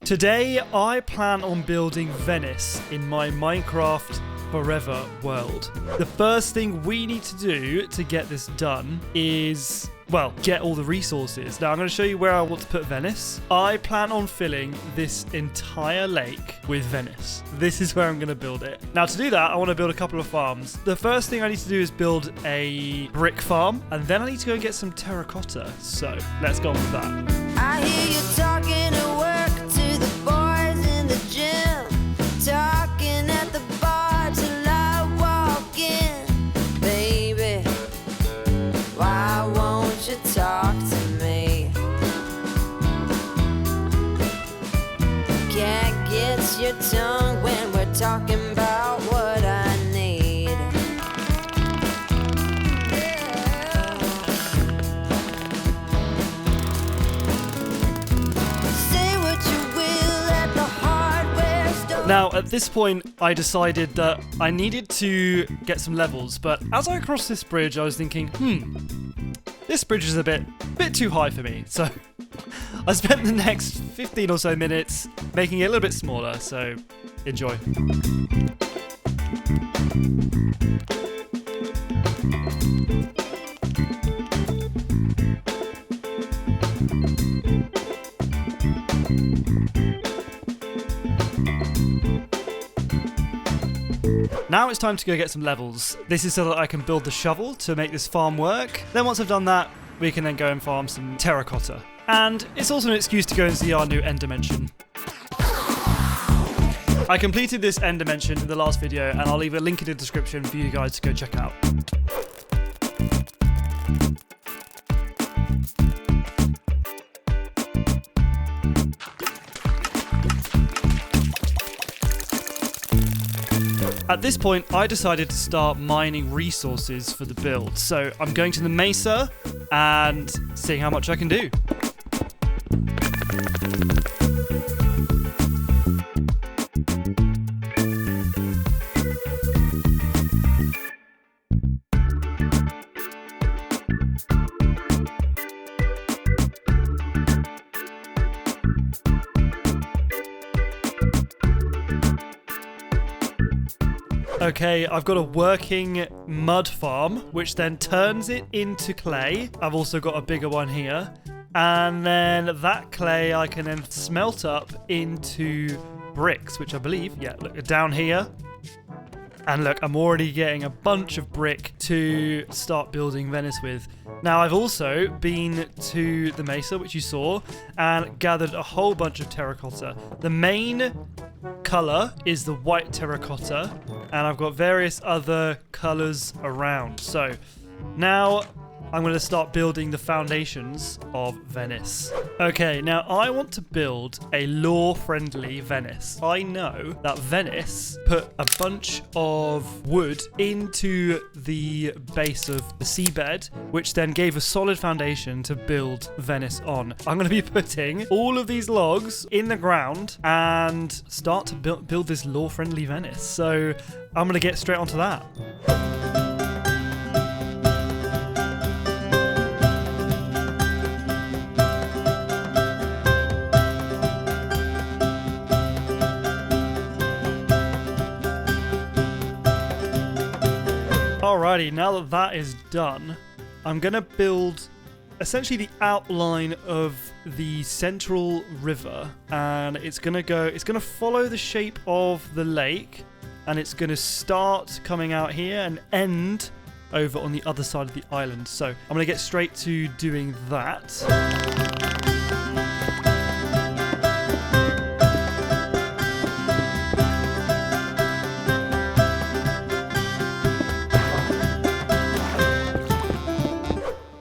Today, I plan on building Venice in my Minecraft Forever world. The first thing we need to do to get this done is, well, get all the resources. Now, I'm going to show you where I want to put Venice. I plan on filling this entire lake with Venice. This is where I'm going to build it. Now, to do that, I want to build a couple of farms. The first thing I need to do is build a brick farm, and then I need to go and get some terracotta. So, let's go on with that. I hear you talking at work to the boys in the gym, talking at the bar till I walk in. Baby, why won't you talk to me? Can't get your tongue when we're talking about what I need. Now, at this point, I decided that I needed to get some levels, but as I crossed this bridge, I was thinking, this bridge is a bit too high for me. So I spent the next 15 or so minutes making it a little bit smaller, so enjoy. Now it's time to go get some levels. This is so that I can build the shovel to make this farm work. Then once I've done that, we can then go and farm some terracotta. And it's also an excuse to go and see our new end dimension. I completed this end dimension in the last video, and I'll leave a link in the description for you guys to go check out. At this point, I decided to start mining resources for the build. So I'm going to the mesa and seeing how much I can do. Okay, I've got a working mud farm, which then turns it into clay. I've also got a bigger one here. And then that clay I can then smelt up into bricks, which I believe, yeah, look, down here. And look, I'm already getting a bunch of brick to start building Venice with. Now, I've also been to the mesa, which you saw, and gathered a whole bunch of terracotta. The main color is the white terracotta, and I've got various other colors around. So now I'm going to start building the foundations of Venice. Okay, now I want to build a lore-friendly Venice. I know that Venice put a bunch of wood into the base of the seabed, which then gave a solid foundation to build Venice on. I'm going to be putting all of these logs in the ground and start to build this lore-friendly Venice. So I'm going to get straight onto that. Alrighty, now that that is done, I'm going to build essentially the outline of the central river, and it's going to follow the shape of the lake, and it's going to start coming out here and end over on the other side of the island. So I'm going to get straight to doing that.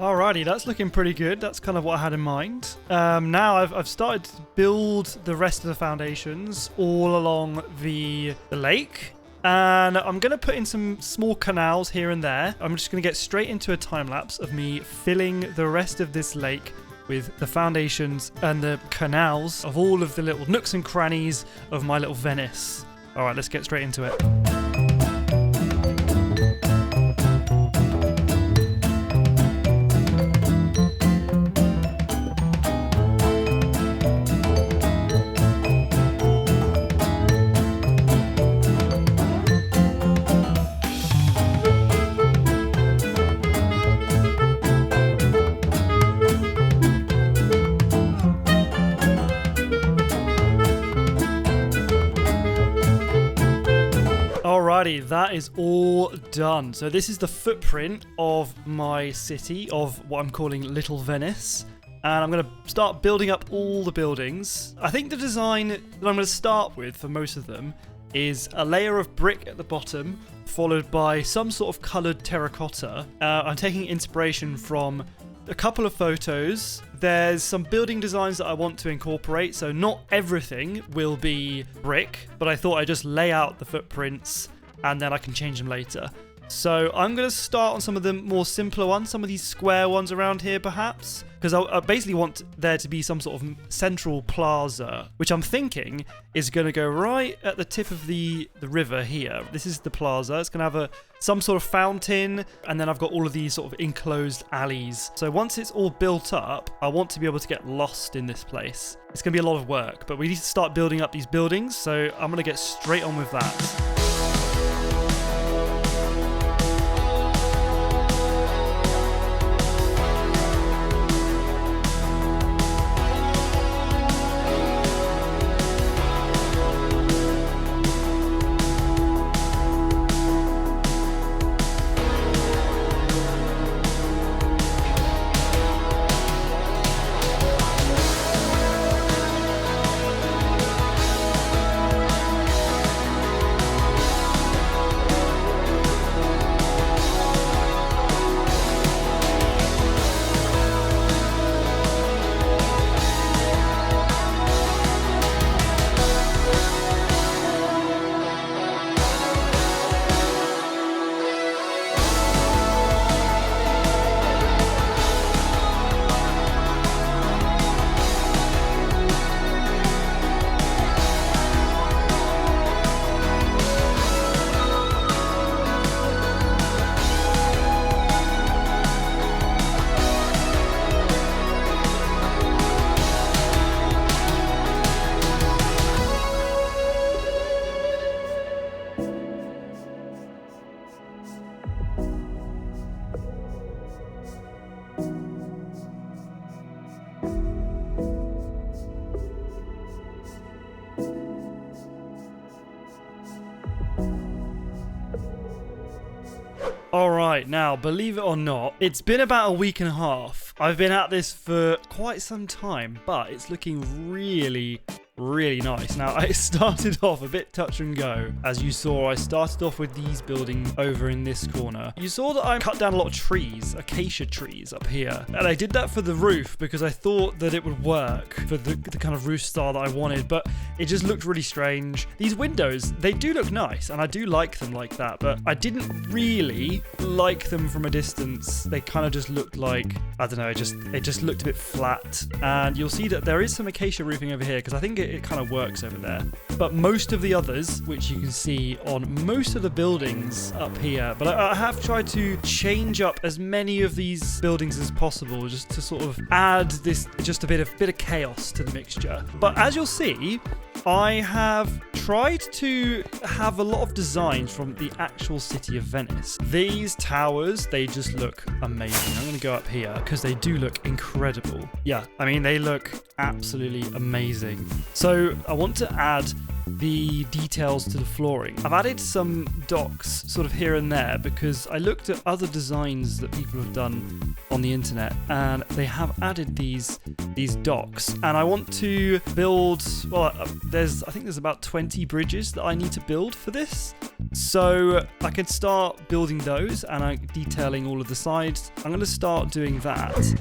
Alrighty, that's looking pretty good. That's kind of what I had in mind. Now I've started to build the rest of the foundations all along the lake. And I'm going to put in some small canals here and there. I'm just going to get straight into a time lapse of me filling the rest of this lake with the foundations and the canals of all of the little nooks and crannies of my little Venice. Alright, let's get straight into it. Alrighty, that is all done. So this is the footprint of my city, of what I'm calling Little Venice. And I'm going to start building up all the buildings. I think the design that I'm going to start with for most of them is a layer of brick at the bottom, followed by some sort of coloured terracotta. I'm taking inspiration from a couple of photos. There's some building designs that I want to incorporate, so not everything will be brick, but I thought I'd just lay out the footprints and then I can change them later. So I'm going to start on some of the more simpler ones, some of these square ones around here perhaps, because I basically want there to be some sort of central plaza, which I'm thinking is going to go right at the tip of the river here. This is the plaza. It's going to have some sort of fountain, and then I've got all of these sort of enclosed alleys. So once it's all built up, I want to be able to get lost in this place. It's going to be a lot of work, but we need to start building up these buildings, so I'm going to get straight on with that. Alright, now, believe it or not, it's been about a week and a half. I've been at this for quite some time, but it's looking really nice. Now, I started off a bit touch and go. As you saw, I started off with these buildings over in this corner. You saw that I cut down a lot of trees, acacia trees up here. And I did that for the roof because I thought that it would work for the kind of roof style that I wanted, but it just looked really strange. These windows, they do look nice, and I do like them like that, but I didn't really like them from a distance. They kind of just looked like, I don't know, it just looked a bit flat. And you'll see that there is some acacia roofing over here because I think it kind of works over there. But most of the others, which you can see on most of the buildings up here, but I have tried to change up as many of these buildings as possible just to sort of add this, just a bit of chaos to the mixture. But as you'll see, I have tried to have a lot of designs from the actual city of Venice. These towers, they just look amazing. I'm going to go up here because they do look incredible. Yeah, I mean, they look absolutely amazing. So I want to add the details to the flooring. I've added some docks sort of here and there because I looked at other designs that people have done on the internet and they have added these docks, and I want to build, well, I think there's about 20 bridges that I need to build for this, so I can start building those and I'm detailing all of the sides. I'm going to start doing that.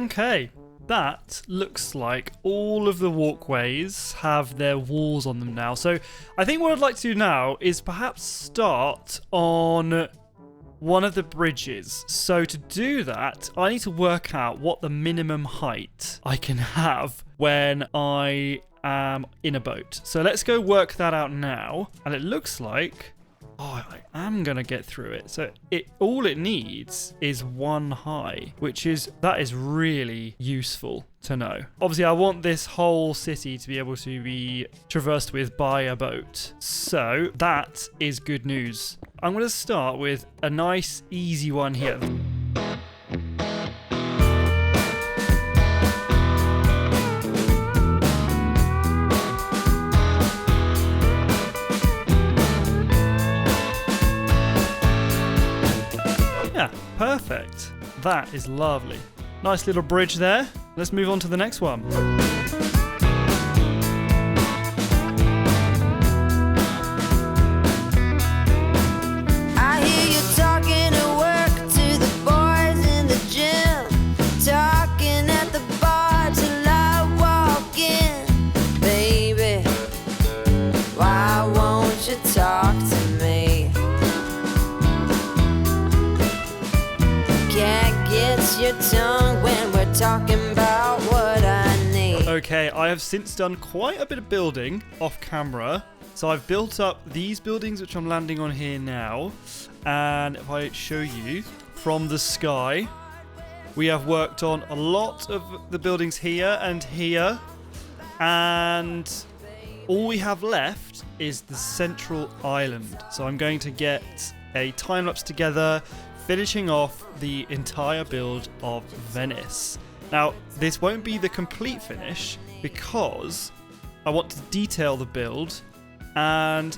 Okay, that looks like all of the walkways have their walls on them now. So I think what I'd like to do now is perhaps start on one of the bridges. So to do that, I need to work out what the minimum height I can have when I am in a boat. So let's go work that out now. And it looks like Oh, I am gonna get through it. So all it needs is 1 high, that is really useful to know. Obviously, I want this whole city to be able to be traversed with by a boat. So that is good news. I'm gonna start with a nice, easy one here. Yeah, perfect. That is lovely. Nice little bridge there. Let's move on to the next one. I hear you talking at work to the boys in the gym, talking at the bar till I walk in. Baby, why won't you talk to me? Can't get your tongue when we're talking about what I need. Okay, I have since done quite a bit of building off camera. So I've built up these buildings, which I'm landing on here now. And if I show you from the sky, we have worked on a lot of the buildings here and here. And all we have left is the central island. So I'm going to get a time lapse together, finishing off the entire build of Venice. Now, this won't be the complete finish because I want to detail the build, and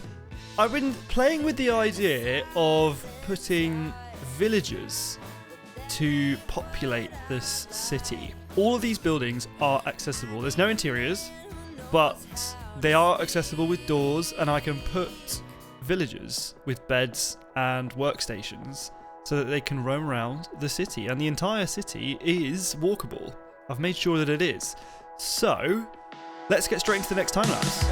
I've been playing with the idea of putting villagers to populate this city. All of these buildings are accessible. There's no interiors, but they are accessible with doors, and I can put villagers with beds and workstations so that they can roam around the city, and the entire city is walkable. I've made sure that it is. So, let's get straight into the next time lapse.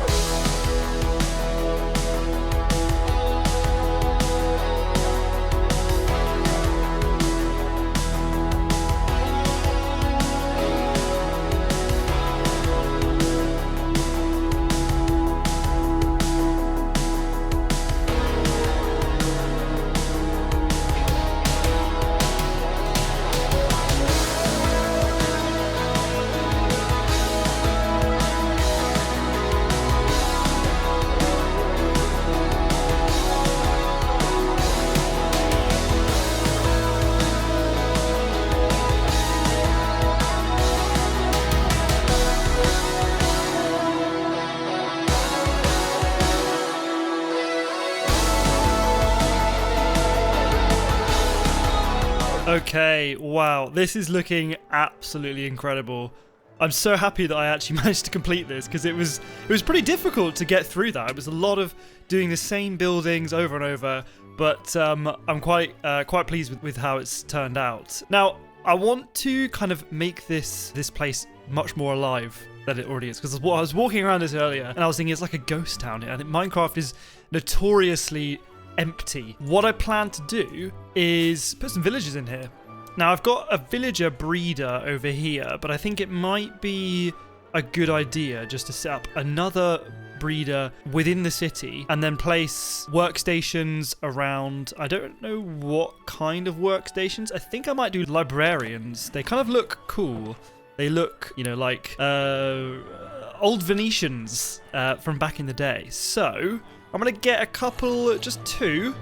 Okay, wow, this is looking absolutely incredible. I'm so happy that I actually managed to complete this, because it was pretty difficult to get through that. It was a lot of doing the same buildings over and over, but I'm quite pleased with how it's turned out. Now, I want to kind of make this place much more alive than it already is, because I was walking around this earlier and I was thinking it's like a ghost town here, and Minecraft is notoriously empty. What I plan to do is put some villagers in here. Now, I've got a villager breeder over here, but I think it might be a good idea just to set up another breeder within the city and then place workstations around. I don't know what kind of workstations. I think I might do librarians. They kind of look cool. They look, you know, like old Venetians from back in the day. So I'm going to get a couple, just 2,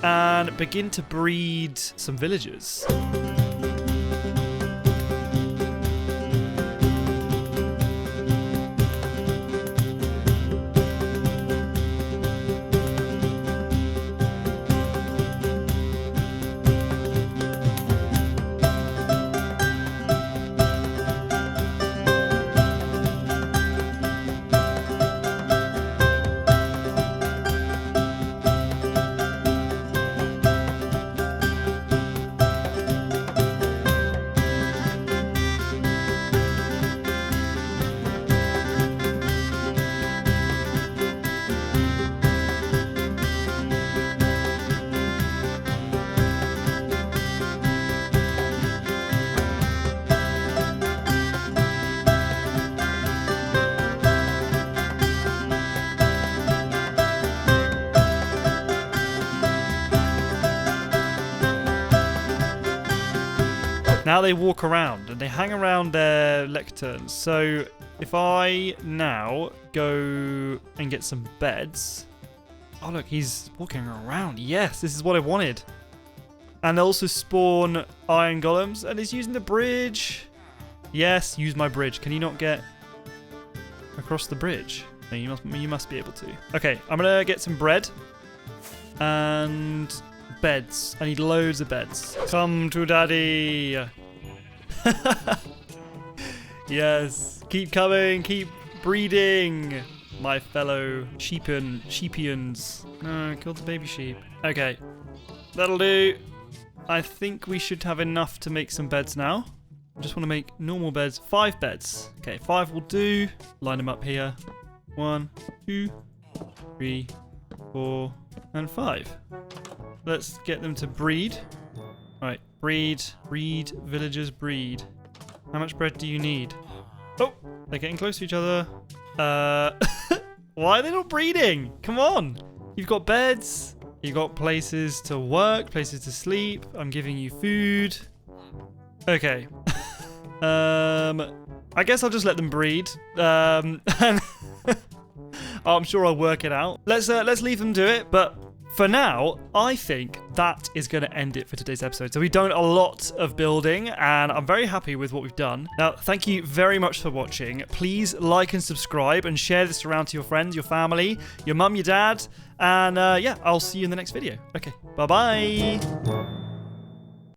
and begin to breed some villagers. Now they walk around and they hang around their lecterns. So if I now go and get some beds. Oh, look, he's walking around. Yes, this is what I wanted. And they also spawn iron golems. And he's using the bridge. Yes, use my bridge. Can you not get across the bridge? No, you must be able to. Okay, I'm going to get some bread. And beds. I need loads of beds. Come to daddy. Yes. Keep coming. Keep breeding. My fellow sheepians. No, killed the baby sheep. Okay. That'll do. I think we should have enough to make some beds now. I just want to make normal beds. 5 beds. Okay, 5 will do. Line them up here. 1, 2, 3, 4, and 5. Let's get them to breed. Right, breed, villagers breed. How much bread do you need? Oh, they're getting close to each other. Why are they not breeding? Come on. You've got beds. You've got places to work, places to sleep. I'm giving you food. Okay. I guess I'll just let them breed. I'm sure I'll work it out. Let's leave them do it, but for now, I think that is going to end it for today's episode. So we've done a lot of building, and I'm very happy with what we've done. Now, thank you very much for watching. Please like and subscribe and share this around to your friends, your family, your mum, your dad, and yeah, I'll see you in the next video. Okay, bye-bye.